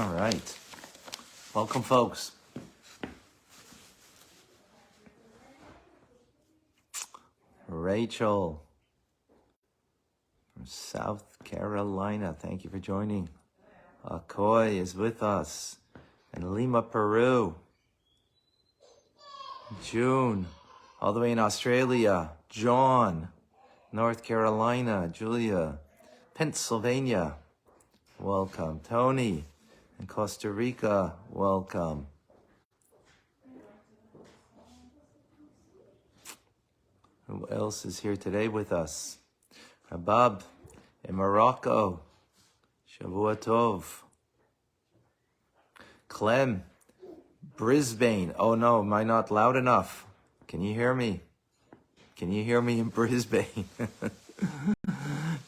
All right. Welcome, folks. Rachel from South Carolina, thank you for joining. Akoy is with us. And Lima, Peru. June, all the way in Australia. John, North Carolina. Julia, Pennsylvania. Welcome. Tony, in Costa Rica. Welcome. Who else is here today with us? Rabbi in Morocco. Shavua Tov. Clem, Brisbane. Oh no, am I not loud enough? Can you hear me? Can you hear me in Brisbane?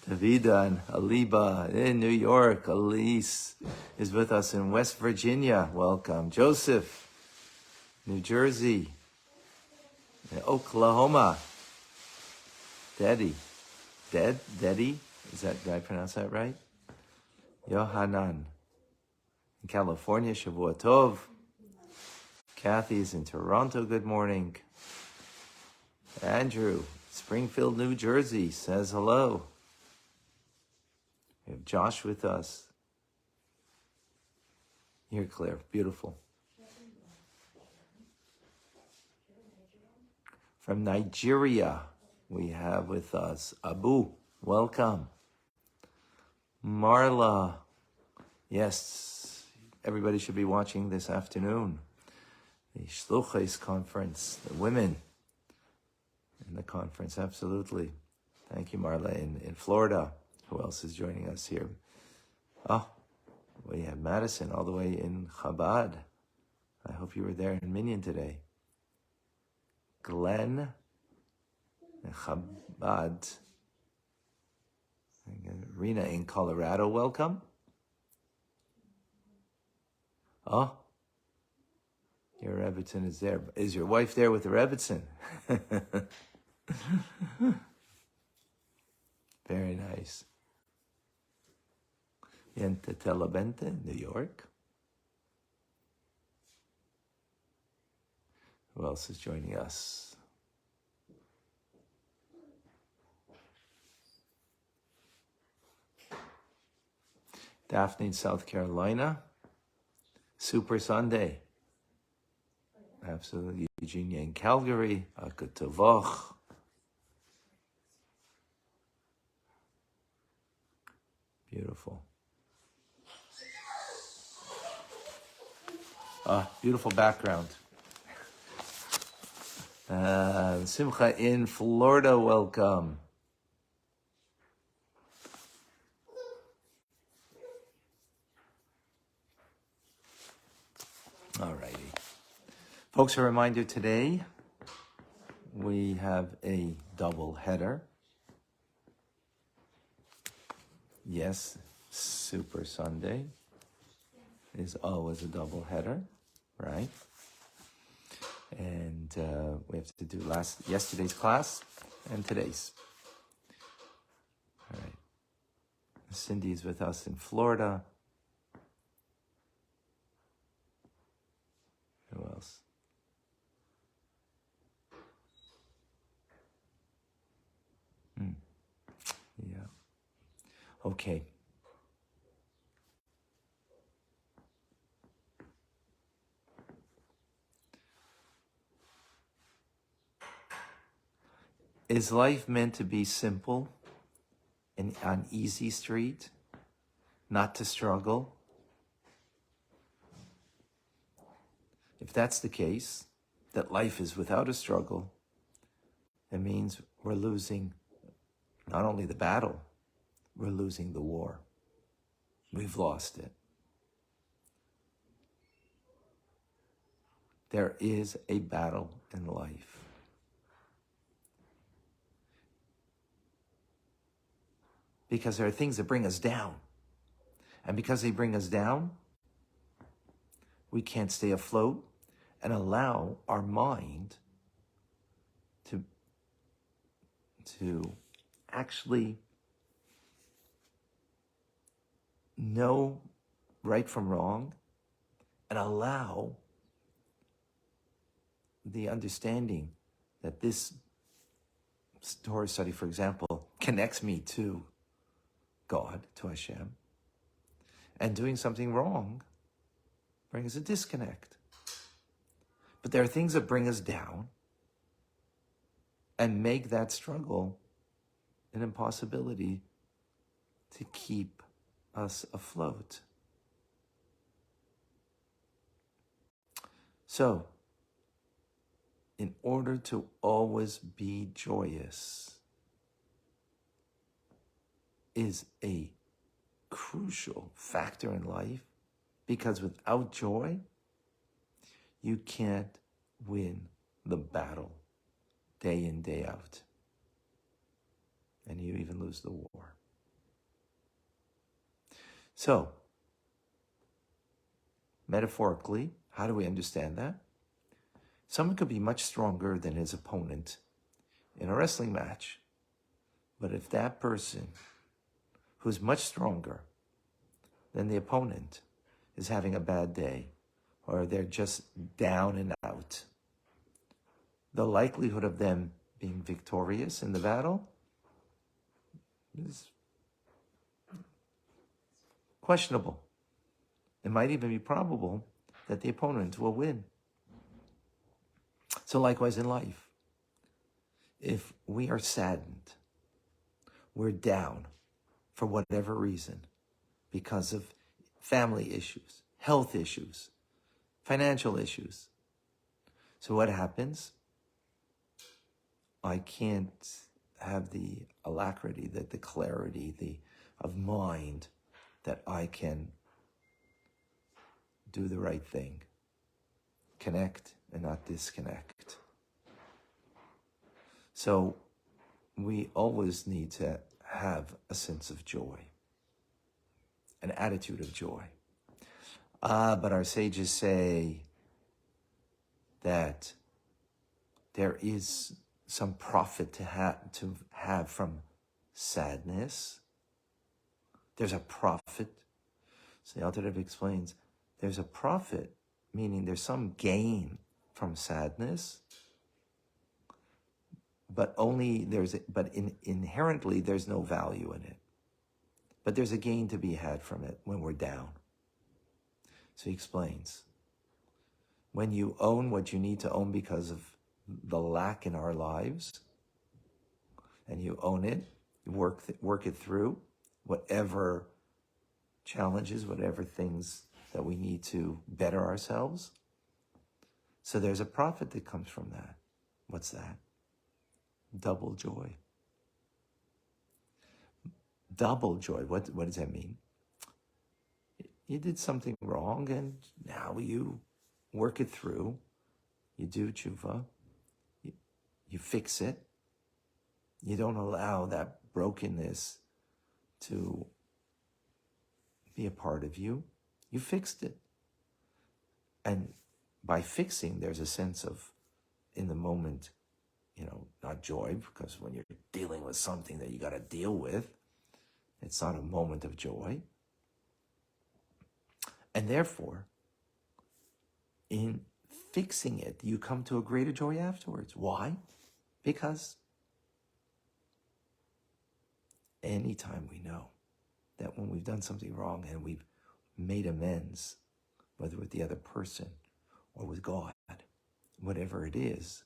Davida and Aliba in New York. Elise is with us in West Virginia. Welcome. Joseph, New Jersey. In Oklahoma. Daddy. Daddy? Did I pronounce that right? Yohanan. In California, Shavua Tov. Kathy's in Toronto, good morning. Andrew, Springfield, New Jersey, says hello. We have Josh with us. Here, Claire, beautiful. From Nigeria, we have with us Abu, welcome. Marla, yes, everybody should be watching this afternoon. The Shluchos conference, the women in the conference, absolutely. Thank you, Marla, in Florida. Who else is joining us here? Oh, we have Madison all the way in Chabad. I hope you were there in Minyan today. Glenn, Chabad. Rena in Colorado, welcome. Oh, your Rebbitzin is there. Is your wife there with the Rebbitzin? Very nice. Yente Telabente, New York. Who else is joining us? Daphne in South Carolina. Super Sunday. Absolutely. Eugenia in Calgary. Akutavoch. Beautiful. Beautiful background. Simcha in Florida, welcome. All righty. Folks, a reminder today, we have a double header. Yes, Super Sunday is always a double header, right? And we have to do yesterday's class and today's. All right. Cindy is with us in Florida. Who else? Yeah. Okay. Is life meant to be simple and on easy street, not to struggle? If that's the case, that life is without a struggle, it means we're losing not only the battle, we're losing the war. We've lost it. There is a battle in life. Because there are things that bring us down. And because they bring us down, we can't stay afloat and allow our mind to actually know right from wrong and allow the understanding that this Torah study, for example, connects me to God, to Hashem, and doing something wrong brings a disconnect. But there are things that bring us down and make that struggle an impossibility to keep us afloat. So, in order to always be joyous is a crucial factor in life, because without joy, you can't win the battle day in, day out. And you even lose the war. So, metaphorically, how do we understand that? Someone could be much stronger than his opponent in a wrestling match. But if that person who's much stronger than the opponent is having a bad day, or they're just down and out, the likelihood of them being victorious in the battle is questionable. It might even be probable that the opponent will win. So likewise in life, if we are saddened, we're down for whatever reason, because of family issues, health issues, financial issues. So what happens? I can't have the alacrity, the clarity of mind that I can do the right thing, connect and not disconnect. So we always need to have a sense of joy, an attitude of joy. But our sages say that there is some profit to have from sadness. There's a profit. So the Alter Rebbe explains, there's a profit, meaning there's some gain from sadness, but inherently there's no value in it. But there's a gain to be had from it when we're down. So he explains, when you own what you need to own because of the lack in our lives, and you own it, you work it through, whatever challenges, whatever things that we need to better ourselves. So there's a profit that comes from that. What's that? Double joy. Double joy. What does that mean? You did something wrong, and now you work it through. You do tshuva. You fix it. You don't allow that brokenness to be a part of you. You fixed it. And by fixing, there's a sense of, in the moment, not joy, because when you're dealing with something that you got to deal with, it's not a moment of joy. And therefore, in fixing it, you come to a greater joy afterwards. Why? Because anytime we know that when we've done something wrong and we've made amends, whether with the other person or with God, whatever it is,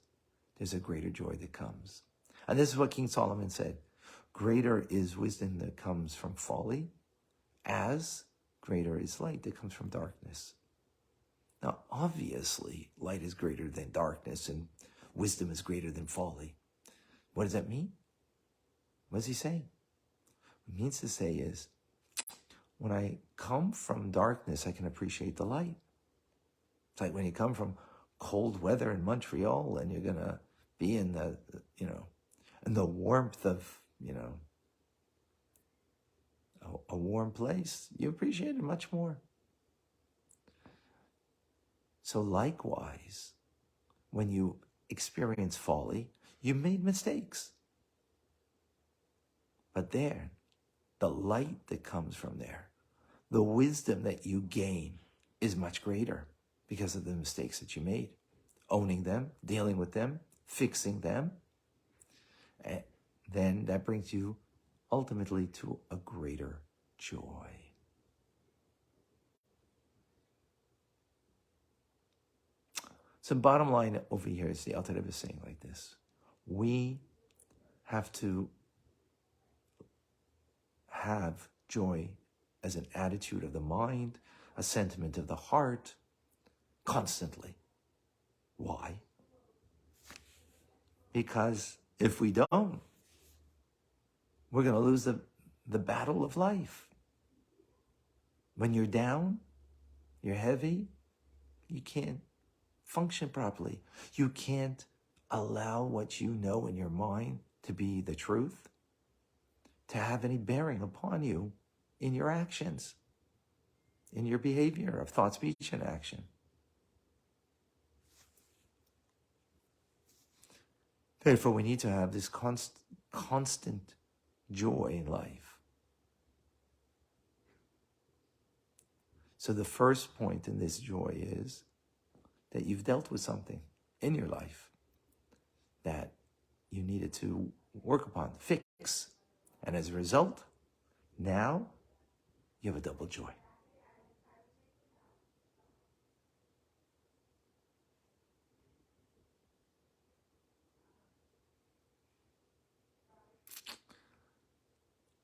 there's a greater joy that comes. And this is what King Solomon said, greater is wisdom that comes from folly, as greater is light that comes from darkness. Now, obviously, light is greater than darkness and wisdom is greater than folly. What does that mean? What is he saying? What he means to say is, when I come from darkness, I can appreciate the light. It's like when you come from cold weather in Montreal and you're going to be in the warmth of, a warm place, you appreciate it much more. So likewise, when you experience folly, you made mistakes. But there, the light that comes from there, the wisdom that you gain is much greater because of the mistakes that you made. Owning them, dealing with them, fixing them, and then that brings you ultimately to a greater joy. So bottom line over here is the Alter Rebbe is saying like this. We have to have joy as an attitude of the mind, a sentiment of the heart, constantly. Why? Because if we don't, we're going to lose the battle of life. When you're down, you're heavy, you can't function properly. You can't allow what you know in your mind to be the truth, to have any bearing upon you in your actions, in your behavior of thought, speech, and action. Therefore, we need to have this constant joy in life. So the first point in this joy is that you've dealt with something in your life that you needed to work upon, fix. And as a result, now you have a double joy.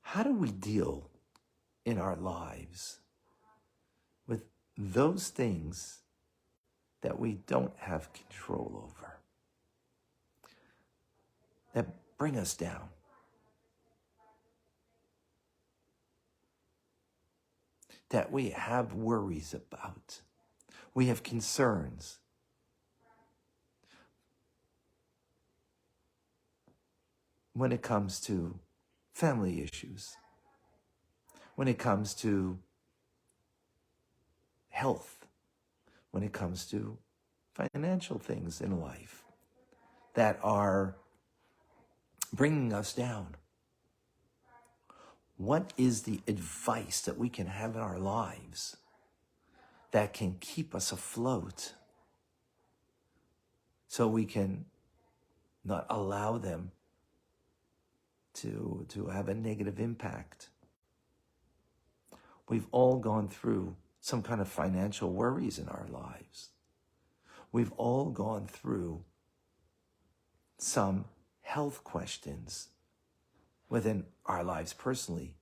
How do we deal in our lives with those things that we don't have control over, that bring us down? That we have worries about, we have concerns. When it comes to family issues, when it comes to health, when it comes to financial things in life that are bringing us down. What is the advice that we can have in our lives that can keep us afloat so we can not allow them to have a negative impact? We've all gone through some kind of financial worries in our lives. We've all gone through some health questions within our lives personally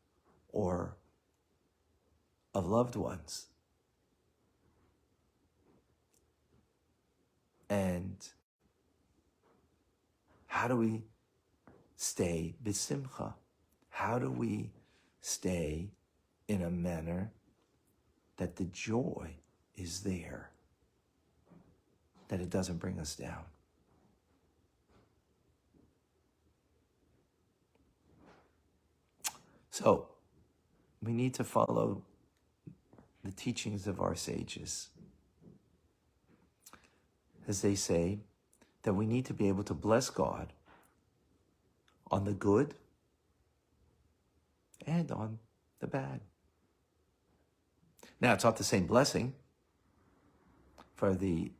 or of loved ones. And how do we stay b'simcha? How do we stay in a manner that the joy is there, that it doesn't bring us down? So, we need to follow the teachings of our sages. As they say, that we need to be able to bless God on the good and on the bad. Now, it's not the same blessing for the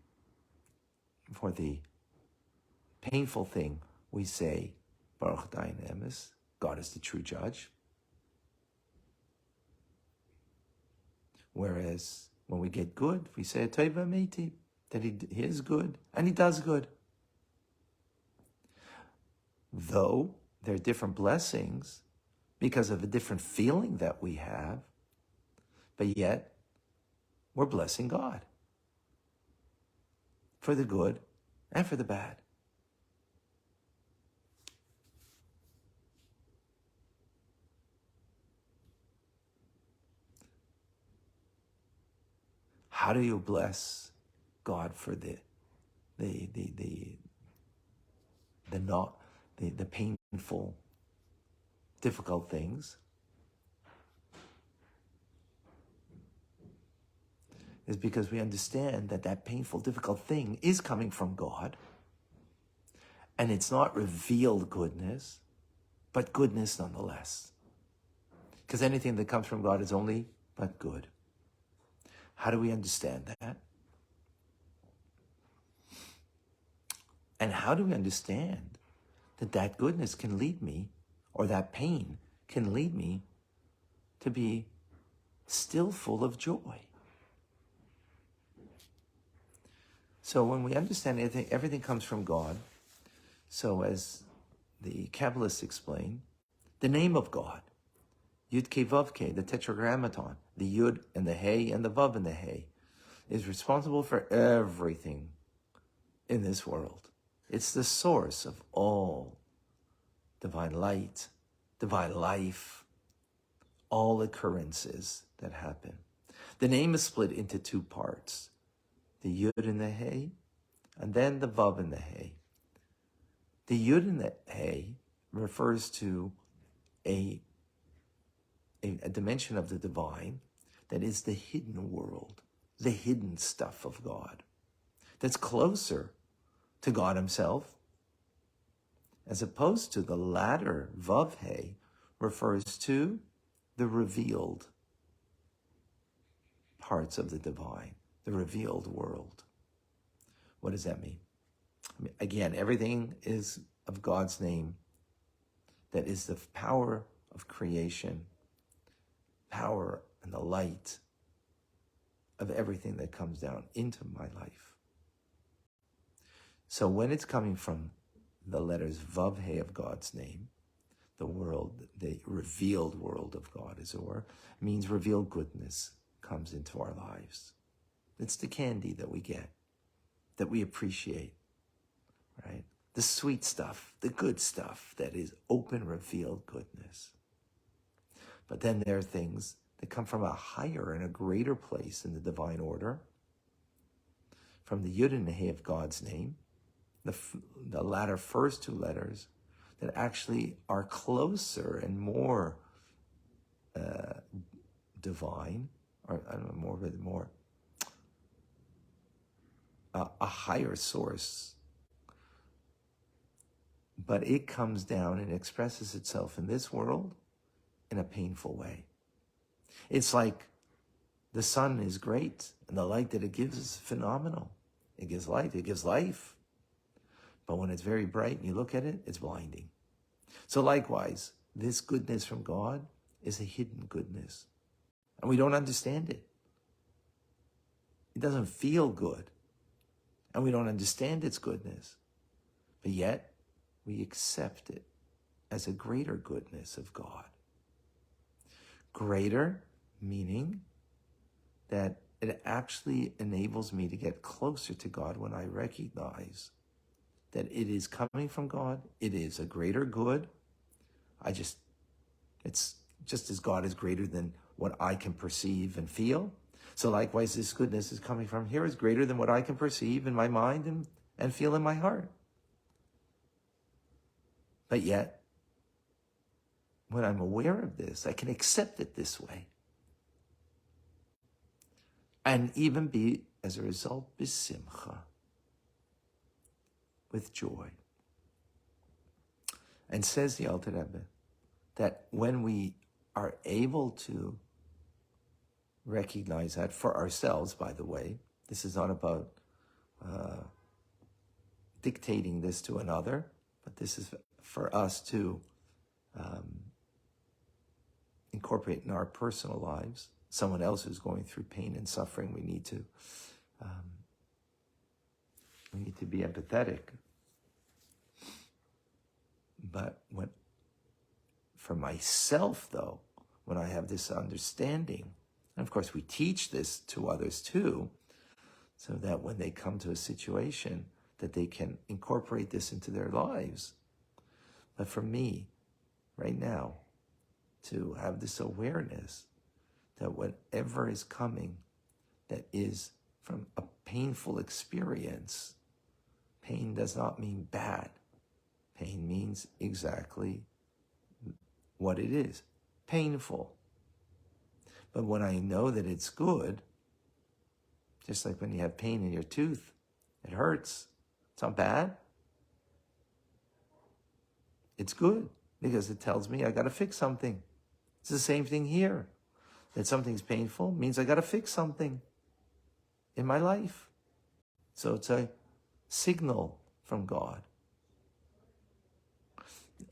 painful thing. We say, Baruch Dayan Emes, God is the true judge. Whereas when we get good, we say, Tova Meiti, that he is good and he does good. Though there are different blessings because of a different feeling that we have, but yet we're blessing God for the good and for the bad. How do you bless God for the painful, difficult things? Is because we understand that that painful, difficult thing is coming from God, and it's not revealed goodness, but goodness nonetheless. Because anything that comes from God is only but good. How do we understand that? And how do we understand that that goodness can lead me, or that pain can lead me to be still full of joy? So when we understand everything comes from God, so as the Kabbalists explain, the name of God, Yud Ke Vav Ke, the Tetragrammaton, the Yud and the He and the Vav and the He, is responsible for everything in this world. It's the source of all divine light, divine life, all occurrences that happen. The name is split into two parts, the Yud and the He, and then the Vav and the He. The Yud and the He refers to a dimension of the divine that is the hidden world, the hidden stuff of God, that's closer to God himself, as opposed to the latter, Vav He, refers to the revealed parts of the divine, the revealed world. What does that mean? Again, everything is of God's name, that is the power of creation, power and the light of everything that comes down into my life. So when it's coming from the letters Vav He of God's name, the world, the revealed world of God, as it were, means revealed goodness comes into our lives. It's the candy that we get, that we appreciate, right? The sweet stuff, the good stuff that is open, revealed goodness. But then there are things that come from a higher and a greater place in the divine order, from the Yud and the He of God's name, the latter first two letters that actually are closer and more divine, or I don't know, more a higher source. But it comes down and expresses itself in this world in a painful way. It's like the sun is great, and the light that it gives is phenomenal. It gives light, it gives life. But when it's very bright and you look at it, it's blinding. So likewise, this goodness from God is a hidden goodness. And we don't understand it. It doesn't feel good. And we don't understand its goodness. But yet, we accept it as a greater goodness of God. Greater, meaning that it actually enables me to get closer to God when I recognize that it is coming from God. It is a greater good. It's just as God is greater than what I can perceive and feel. So likewise, this goodness is coming from here is greater than what I can perceive in my mind and feel in my heart. But yet, when I'm aware of this, I can accept it this way. And even be, as a result, b'simcha, with joy. And says the Alter Rebbe, that when we are able to recognize that for ourselves, by the way, this is not about dictating this to another, but this is for us to incorporate in our personal lives. Someone else who's going through pain and suffering, we need to be empathetic. But for myself, though, when I have this understanding, and of course we teach this to others too, so that when they come to a situation that they can incorporate this into their lives. But for me, right now, to have this awareness that whatever is coming that is from a painful experience, pain does not mean bad. Pain means exactly what it is, painful. But when I know that it's good, just like when you have pain in your tooth, it hurts. It's not bad. It's good because it tells me I got to fix something. It's the same thing here. that something's painful means I got to fix something in my life. So it's a signal from God.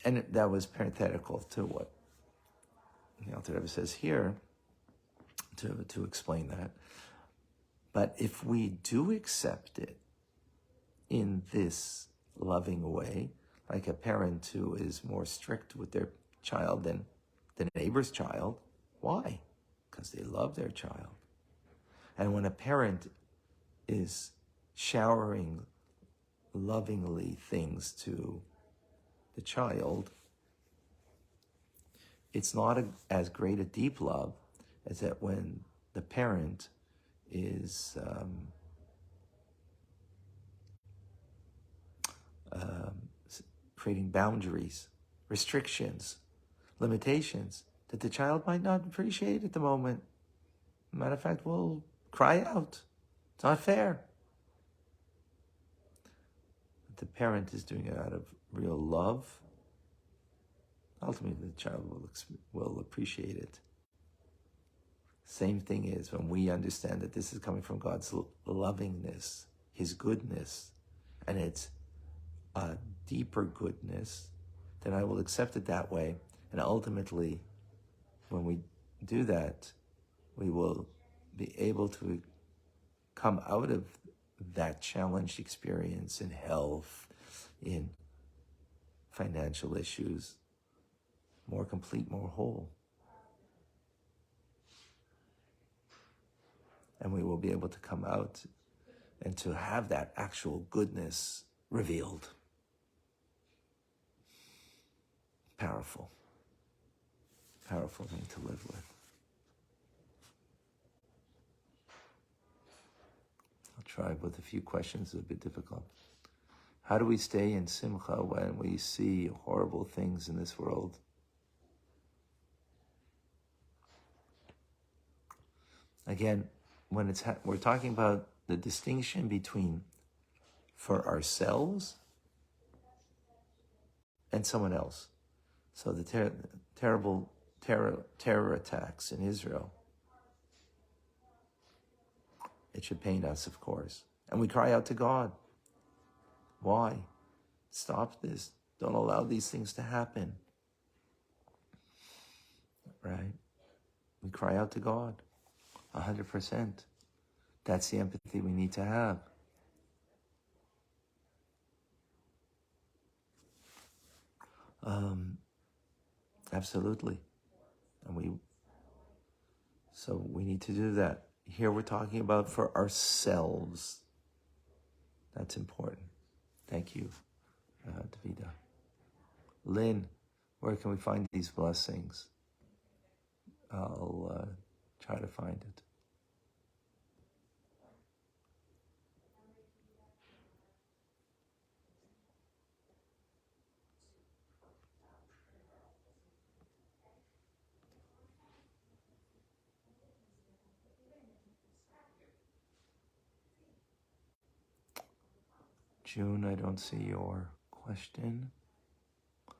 And that was parenthetical to what the Alter Rebbe says here to explain that. But if we do accept it in this loving way, like a parent who is more strict with their child than the neighbor's child, why? Because they love their child. And when a parent is showering lovingly things to the child, it's not as great a deep love as that when the parent is creating boundaries, restrictions, limitations that the child might not appreciate at the moment. Matter of fact, will cry out. It's not fair. But the parent is doing it out of real love. Ultimately, the child will appreciate it. Same thing is when we understand that this is coming from God's lovingness, His goodness, and it's a deeper goodness, then I will accept it that way. And ultimately, when we do that, we will be able to come out of that challenged experience in health, in financial issues, more complete, more whole. And we will be able to come out and to have that actual goodness revealed. Powerful. Powerful thing to live with. I'll try with a few questions, a bit difficult. How do we stay in simcha when we see horrible things in this world? Again, when we're talking about the distinction between for ourselves and someone else. So the terrible terror attacks in Israel, it should pain us, of course. And we cry out to God. Why? Stop this. Don't allow these things to happen. Right? We cry out to God. 100%. That's the empathy we need to have. Absolutely. And so we need to do that. Here we're talking about for ourselves. That's important. Thank you, Davida. Lynn, where can we find these blessings? I'll try to find it. June, I don't see your question. Let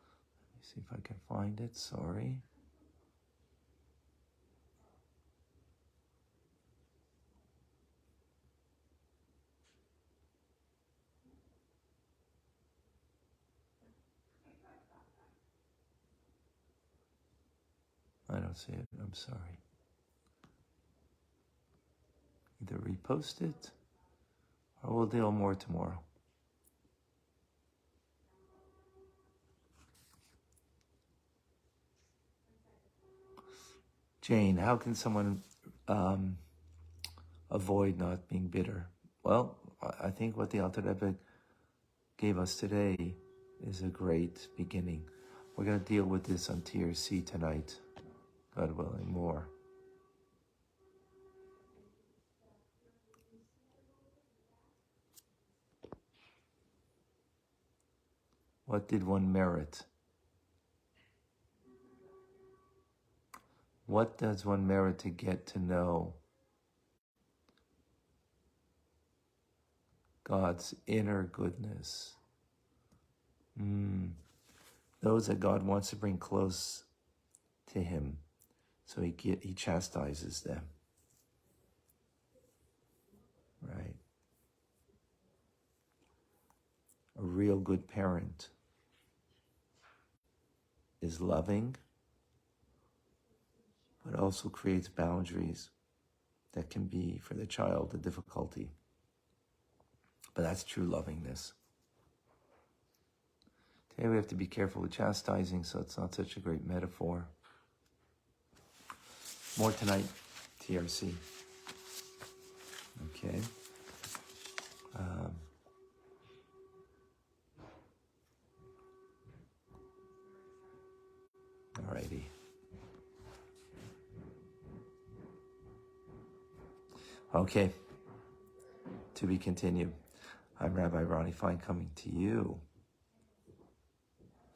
me see if I can find it. Sorry. I don't see it. I'm sorry. Either repost it or we'll deal more tomorrow. Jane, how can someone avoid not being bitter? Well, I think what the Alter Rebbe gave us today is a great beginning. We're going to deal with this on TRC tonight, God willing, more. What did one merit? What does one merit to get to know God's inner goodness? Those that God wants to bring close to Him. So he chastises them. Right? A real good parent is loving, but also creates boundaries that can be, for the child, a difficulty. But that's true lovingness. Today we have to be careful with chastising, so it's not such a great metaphor. More tonight, TRC. Okay. Alrighty. Okay. To be continued. I'm Rabbi Ronnie Fine, coming to you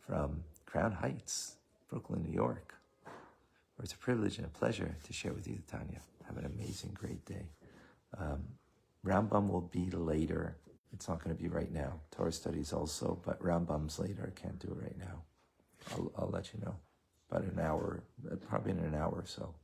from Crown Heights, Brooklyn, New York, where it's a privilege and a pleasure to share with you, Tanya. Have an amazing, great day. Rambam will be later. It's not going to be right now. Torah studies also, but Rambam's later. I can't do it right now. I'll let you know. About an hour, probably in an hour or so.